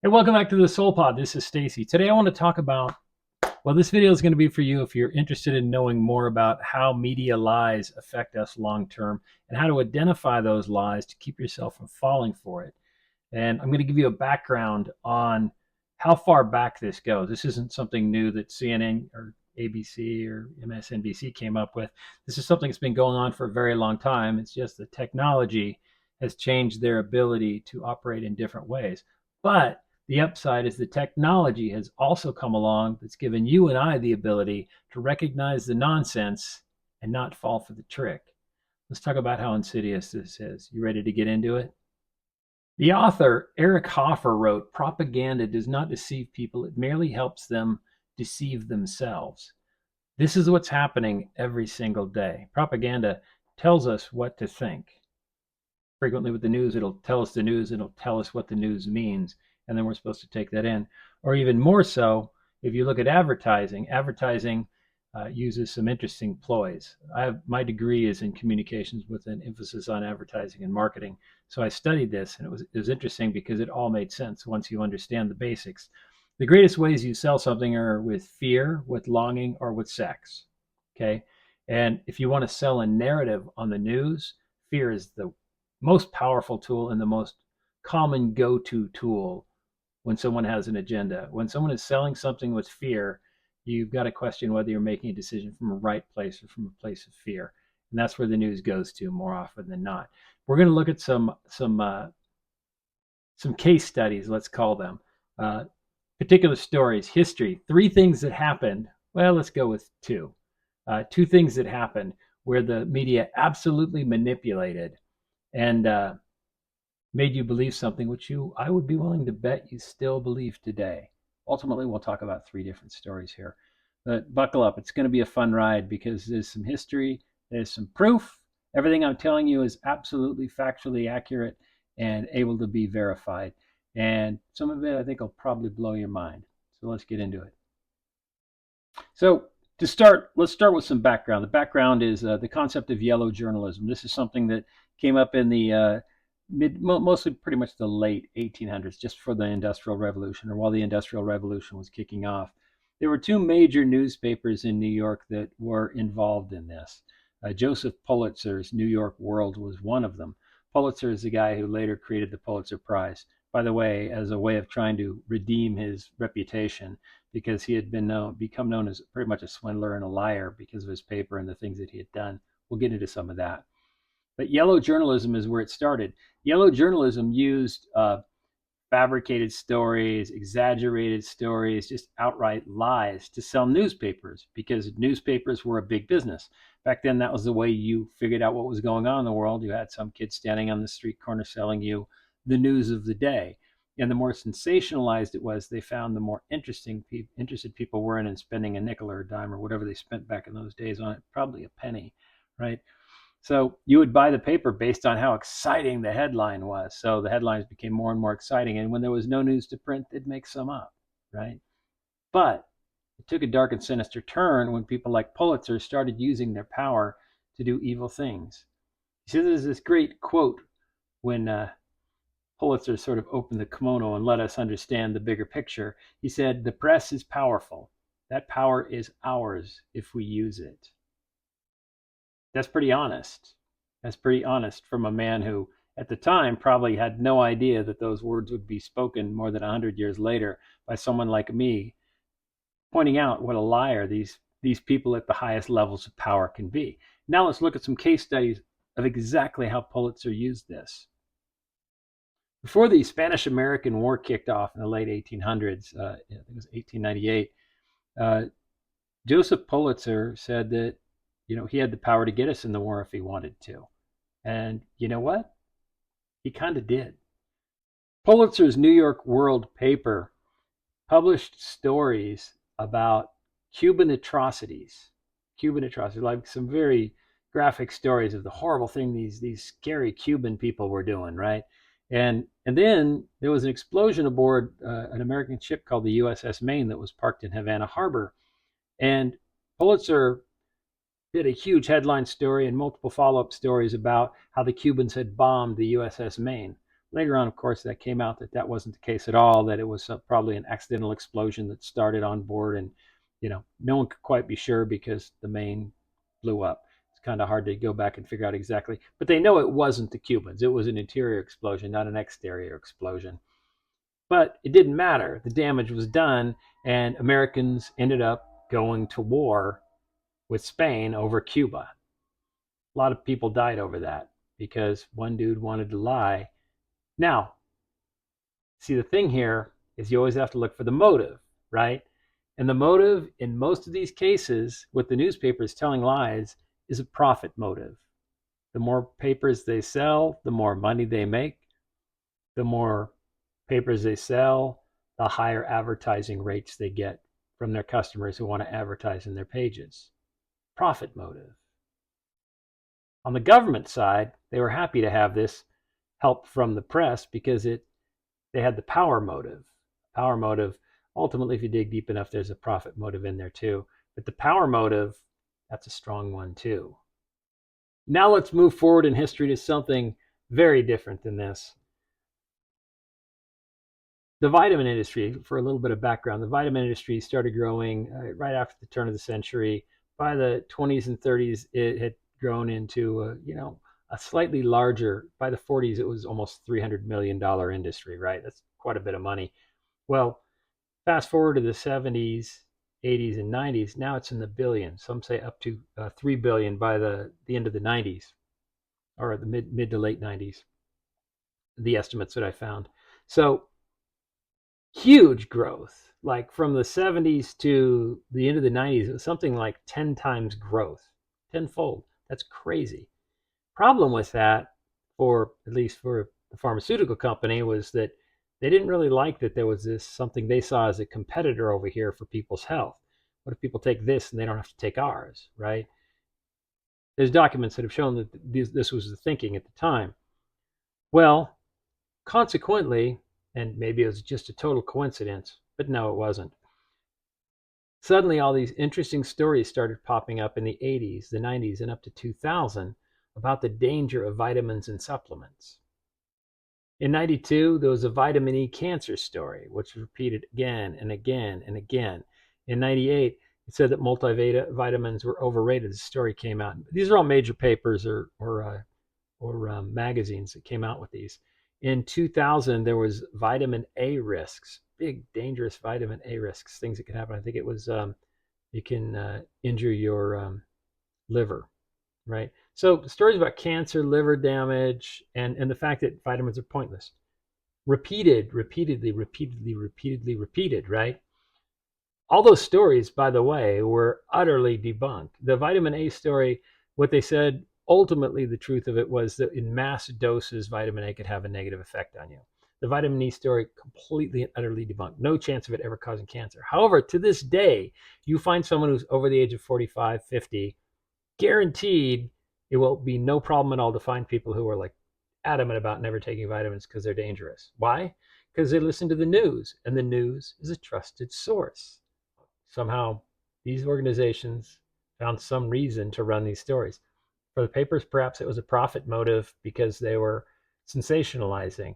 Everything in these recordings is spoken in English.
Hey, welcome back to the Soul Pod. This is Stacy. Today I want to talk about, well, this video is going to be for you if you're interested in knowing more about how media lies affect us long term and how to identify those lies to keep yourself from falling for it. And I'm going to give you a background on how far back this goes. This isn't something new that CNN or ABC or MSNBC came up with. This is something that's been going on for a very long time. It's just the technology has changed their ability to operate in different ways. But the upside is the technology has also come along that's given you and I the ability to recognize the nonsense and not fall for the trick. Let's talk about how insidious this is. You ready to get into it? The author, Eric Hoffer, wrote, "Propaganda does not deceive people, it merely helps them deceive themselves." This is what's happening every single day. Propaganda tells us what to think. Frequently with the news, it'll tell us the news, it'll tell us what the news means, and then we're supposed to take that in. Or even more so, if you look at advertising, uses some interesting ploys. My degree is in communications with an emphasis on advertising and marketing. So I studied this, and it was interesting because it all made sense once you understand the basics. The greatest ways you sell something are with fear, with longing, or with sex. Okay. And if you want to sell a narrative on the news, fear is the most powerful tool and the most common go-to tool when someone has an agenda. When someone is selling something with fear, you've got to question whether you're making a decision from a right place or from a place of fear. And that's where the news goes to more often than not. We're going to look at some case studies, let's call them, uh, particular stories, history, three things that happened. Well, let's go with two. Two things that happened where the media absolutely manipulated and made you believe something which I would be willing to bet you still believe today. Ultimately, we'll talk about three different stories here. But buckle up, it's going to be a fun ride because there's some history, there's some proof. Everything I'm telling you is absolutely factually accurate and able to be verified. And some of it I think will probably blow your mind. So let's get into it. So to start, let's start with some background. The background is the concept of yellow journalism. This is something that came up in the mostly pretty much the late 1800s, just for the Industrial Revolution, or while the Industrial Revolution was kicking off. There were two major newspapers in New York that were involved in this. Joseph Pulitzer's New York World was one of them. Pulitzer is the guy who later created the Pulitzer Prize, by the way, as a way of trying to redeem his reputation, because he had become known as pretty much a swindler and a liar because of his paper and the things that he had done. We'll get into some of that. But yellow journalism is where it started. Yellow journalism used fabricated stories, exaggerated stories, just outright lies to sell newspapers because newspapers were a big business. Back then, that was the way you figured out what was going on in the world. You had some kid standing on the street corner selling you the news of the day. And the more sensationalized it was, they found the more interested people were in spending a nickel or a dime or whatever they spent back in those days on it, probably a penny, right? So you would buy the paper based on how exciting the headline was. So the headlines became more and more exciting. And when there was no news to print, they'd make some up, right? But it took a dark and sinister turn when people like Pulitzer started using their power to do evil things. You see, there's this great quote when Pulitzer sort of opened the kimono and let us understand the bigger picture. He said, "The press is powerful. That power is ours if we use it." That's pretty honest. That's pretty honest from a man who, at the time, probably had no idea that those words would be spoken more than 100 years later by someone like me, pointing out what a liar these people at the highest levels of power can be. Now let's look at some case studies of exactly how Pulitzer used this. Before the Spanish-American War kicked off in the late 1800s, I think it was 1898, uh, Joseph Pulitzer said that he had the power to get us in the war if he wanted to. And you know what? He kind of did. Pulitzer's New York World paper published stories about Cuban atrocities. Cuban atrocities, like some very graphic stories of the horrible thing these scary Cuban people were doing, right? And then there was an explosion aboard an American ship called the USS Maine that was parked in Havana Harbor. And Pulitzer did a huge headline story and multiple follow-up stories about how the Cubans had bombed the USS Maine. Later on, of course, that came out that that wasn't the case at all, that it was probably an accidental explosion that started on board. And, no one could quite be sure because the main blew up. It's kind of hard to go back and figure out exactly. But they know it wasn't the Cubans. It was an interior explosion, not an exterior explosion. But it didn't matter. The damage was done, and Americans ended up going to war with Spain over Cuba. A lot of people died over that because one dude wanted to lie. Now, see, the thing here is you always have to look for the motive, right? And the motive in most of these cases with the newspapers telling lies is a profit motive. The more papers they sell, the more money they make. The more papers they sell, the higher advertising rates they get from their customers who want to advertise in their pages. Profit motive. On the government side, they were happy to have this help from the press because they had the power motive. Power motive, ultimately, if you dig deep enough, there's a profit motive in there too. But the power motive, that's a strong one too. Now let's move forward in history to something very different than this. The vitamin industry, for a little bit of background, the vitamin industry started growing right after the turn of the century. By the 20s and 30s, it had grown into a slightly larger. By the 40s, it was almost $300 million industry. Right, that's quite a bit of money. Well, fast forward to the 70s, 80s, and 90s. Now it's in the billions. Some say up to 3 billion by the end of the 90s, or the mid to late 90s. The estimates that I found. So huge growth. Like from the 70s to the end of the 90s, it was something like 10 times growth, tenfold. That's crazy. Problem with that, for at least for the pharmaceutical company, was that they didn't really like that there was this something they saw as a competitor over here for people's health. What if people take this and they don't have to take ours, right? There's documents that have shown that this was the thinking at the time. Well, consequently, and maybe it was just a total coincidence, but no, it wasn't. Suddenly, all these interesting stories started popping up in the 80s, the 90s, and up to 2000 about the danger of vitamins and supplements. In 92, there was a vitamin E cancer story, which was repeated again and again and again. In 98, it said that multivitamins were overrated. The story came out. These are all major papers or magazines that came out with these. In 2000, there was vitamin A risks, big dangerous vitamin A risks, things that could happen. I think it was you can injure your liver, right? So stories about cancer, liver damage, and the fact that vitamins are pointless, repeated, right? All those stories, by the way, were utterly debunked. The vitamin A story, what they said, ultimately the truth of it was that in mass doses, vitamin A could have a negative effect on you. The vitamin E story, completely and utterly debunked. No chance of it ever causing cancer. However, to this day, you find someone who's over the age of 45, 50, guaranteed it will be no problem at all to find people who are like adamant about never taking vitamins because they're dangerous. Why? Because they listen to the news, and the news is a trusted source. Somehow, these organizations found some reason to run these stories. For the papers, perhaps it was a profit motive because they were sensationalizing,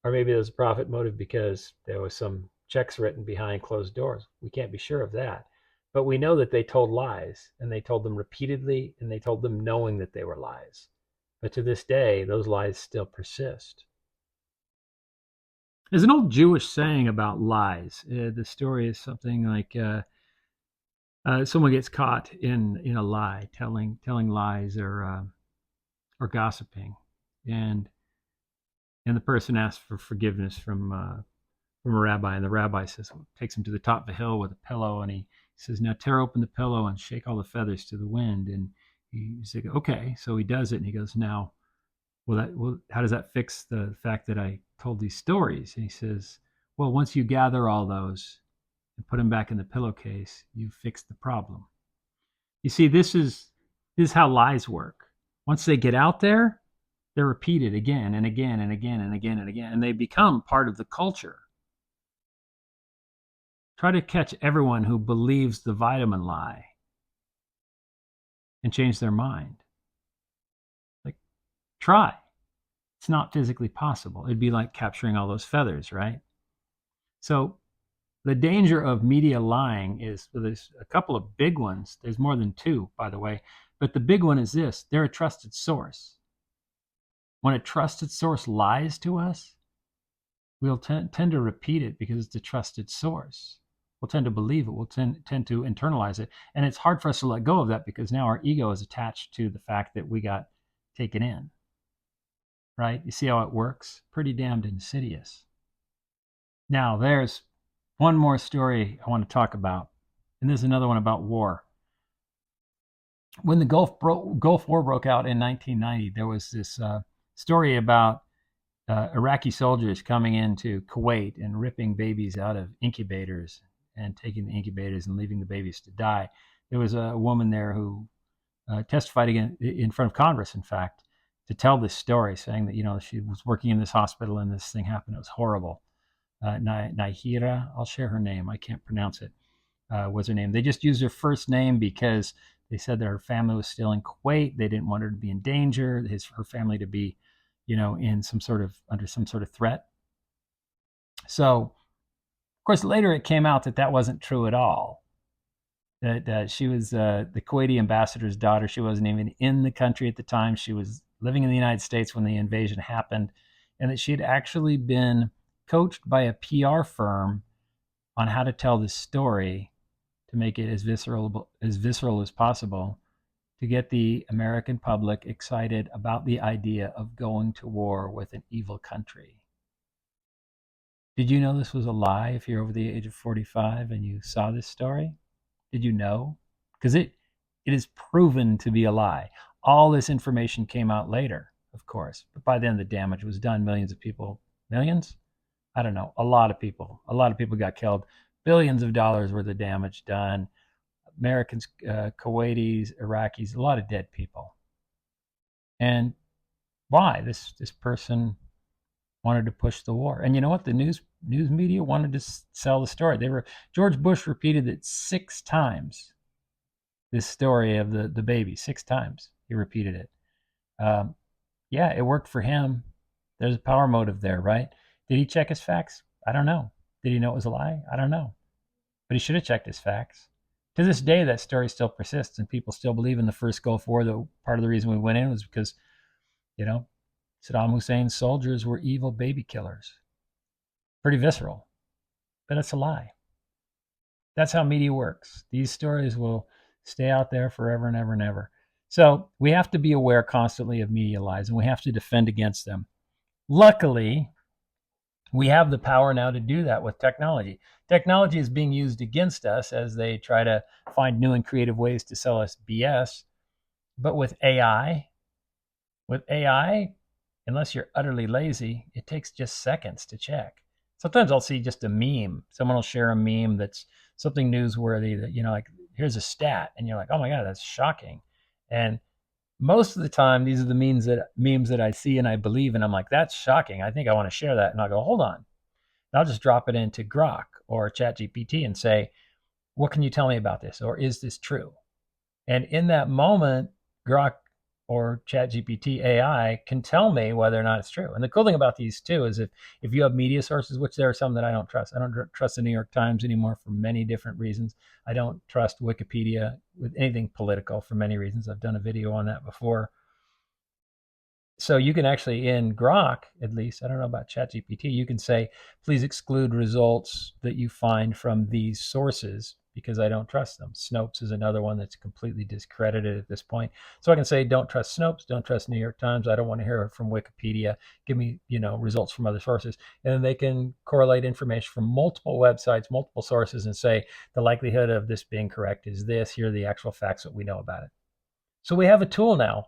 or maybe it was a profit motive because there was some checks written behind closed doors. We can't be sure of that. But we know that they told lies, and they told them repeatedly, and they told them knowing that they were lies. But to this day, those lies still persist. There's an old Jewish saying about lies. The story is something like someone gets caught in a lie, telling lies or gossiping, and the person asks for forgiveness from a rabbi, and the rabbi says takes him to the top of a hill with a pillow, and he says, "Now tear open the pillow and shake all the feathers to the wind." And he's like, "Okay," so he does it, and he goes, "Now, how does that fix the fact that I told these stories?" And he says, "Well, once you gather all those and put them back in the pillowcase, you fix the problem." You see, this is how lies work. Once they get out there, they're repeated again and again and again and again and again, and they become part of the culture. Try to catch everyone who believes the vitamin lie and change their mind. Like, try. It's not physically possible. It'd be like capturing all those feathers, right? So the danger of media lying is, well, there's a couple of big ones. There's more than two, by the way. But the big one is this: they're a trusted source. When a trusted source lies to us, we'll tend to repeat it because it's a trusted source. We'll tend to believe it. We'll tend to internalize it. And it's hard for us to let go of that because now our ego is attached to the fact that we got taken in, right? You see how it works? Pretty damned insidious. Now, there's one more story I want to talk about. And there's another one about war. When the Gulf War broke out in 1990, there was this story about Iraqi soldiers coming into Kuwait and ripping babies out of incubators and taking the incubators and leaving the babies to die. There was a woman there who testified again in front of Congress, in fact, to tell this story, saying that she was working in this hospital and this thing happened. It was horrible. Nahira, I'll share her name. I can't pronounce it. Was her name? They just used her first name because they said that her family was still in Kuwait. They didn't want her to be in danger. Her family to be, in some sort of under some sort of threat. So, of course, later it came out that that wasn't true at all. That she was the Kuwaiti ambassador's daughter. She wasn't even in the country at the time. She was living in the United States when the invasion happened, and that she had actually been coached by a PR firm on how to tell this story to make it as visceral as possible, to get the American public excited about the idea of going to war with an evil country. Did you know this was a lie if you're over the age of 45 and you saw this story? Did you know? Because it is proven to be a lie. All this information came out later, of course, but by then the damage was done. Millions of people, millions? I don't know. A lot of people got killed. Billions of dollars worth of damage done. Americans, Kuwaitis, Iraqis, a lot of dead people. And why? This person wanted to push the war. And you know what? The news media wanted to sell the story. George Bush repeated it 6 times. This story of the baby, 6 times he repeated it. Yeah, it worked for him. There's a power motive there, right? Did he check his facts? I don't know. Did he know it was a lie? I don't know. But he should have checked his facts. To this day, that story still persists, and people still believe in the first Gulf War. That part of the reason we went in was because, Saddam Hussein's soldiers were evil baby killers. Pretty visceral, but it's a lie. That's how media works. These stories will stay out there forever and ever and ever. So we have to be aware constantly of media lies, and we have to defend against them. Luckily, we have the power now to do that with technology. Technology is being used against us as they try to find new and creative ways to sell us BS. But with AI, unless you're utterly lazy, it takes just seconds to check. Sometimes I'll see just a meme. Someone will share a meme that's something newsworthy that, like, here's a stat, and you're like, oh my God, that's shocking. And most of the time, these are the memes that I see and I believe, and I'm like, that's shocking. I think I want to share that. And I'll go, hold on. And I'll just drop it into Grok or ChatGPT and say, what can you tell me about this? Or is this true? And in that moment, Grok or ChatGPT AI can tell me whether or not it's true. And the cool thing about these too is if you have media sources, which there are some that I don't trust. I don't trust the New York Times anymore for many different reasons. I don't trust Wikipedia with anything political for many reasons. I've done a video on that before. So you can actually, in Grok, at least, I don't know about ChatGPT, you can say, please exclude results that you find from these sources because I don't trust them. Snopes is another one that's completely discredited at this point. So I can say, don't trust Snopes, don't trust New York Times. I don't want to hear it from Wikipedia. Give me, results from other sources. And then they can correlate information from multiple websites, multiple sources, and say, the likelihood of this being correct is this. Here are the actual facts that we know about it. So we have a tool now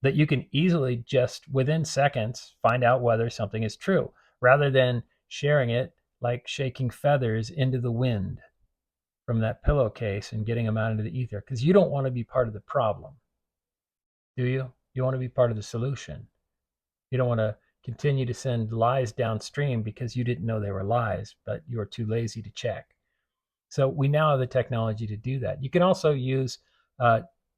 that you can easily just within seconds find out whether something is true rather than sharing it like shaking feathers into the wind from that pillowcase and getting them out into the ether, because you don't want to be part of the problem, do you? You want to be part of the solution. You don't want to continue to send lies downstream because you didn't know they were lies, but you were too lazy to check. So we now have the technology to do that. You can also use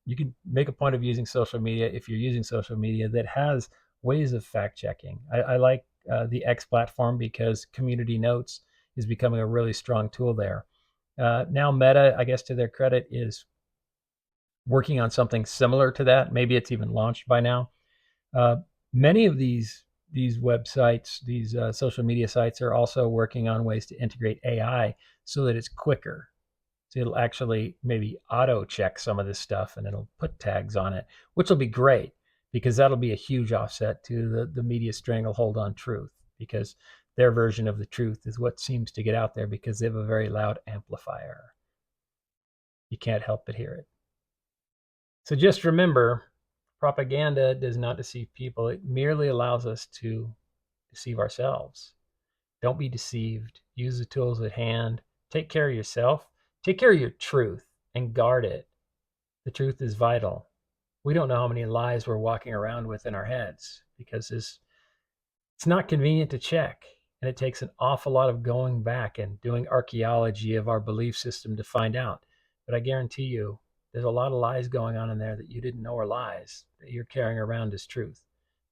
you can make a point of using social media if you're using social media that has ways of fact checking. I like the X platform because community notes is becoming a really strong tool there. Now, Meta, I guess to their credit, is working on something similar to that. Maybe it's even launched by now. Uh, Many of these websites, these social media sites, are also working on ways to integrate AI so that it's quicker. So it'll actually maybe auto check some of this stuff and it'll put tags on it, which will be great because that'll be a huge offset to the media stranglehold on truth because their version of the truth is what seems to get out there because they have a very loud amplifier. You can't help but hear it. So just remember, propaganda does not deceive people. It merely allows us to deceive ourselves. Don't be deceived. Use the tools at hand. Take care of yourself. Take care of your truth and guard it. The truth is vital. We don't know how many lies we're walking around with in our heads because it's not convenient to check. And it takes an awful lot of going back and doing archaeology of our belief system to find out. But I guarantee you, there's a lot of lies going on in there that you didn't know are lies that you're carrying around as truth.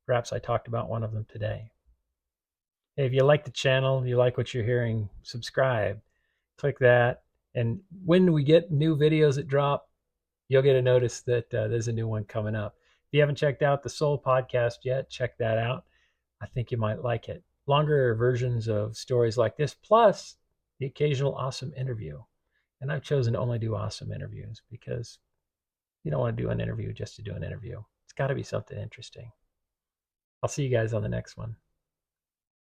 Perhaps I talked about one of them today. Hey, if you like the channel, you like what you're hearing, subscribe, click that. And when we get new videos that drop, you'll get a notice that there's a new one coming up. If you haven't checked out the Soul podcast yet, check that out. I think you might like it. Longer versions of stories like this, plus the occasional awesome interview. And I've chosen to only do awesome interviews because you don't want to do an interview just to do an interview. It's got to be something interesting. I'll see you guys on the next one.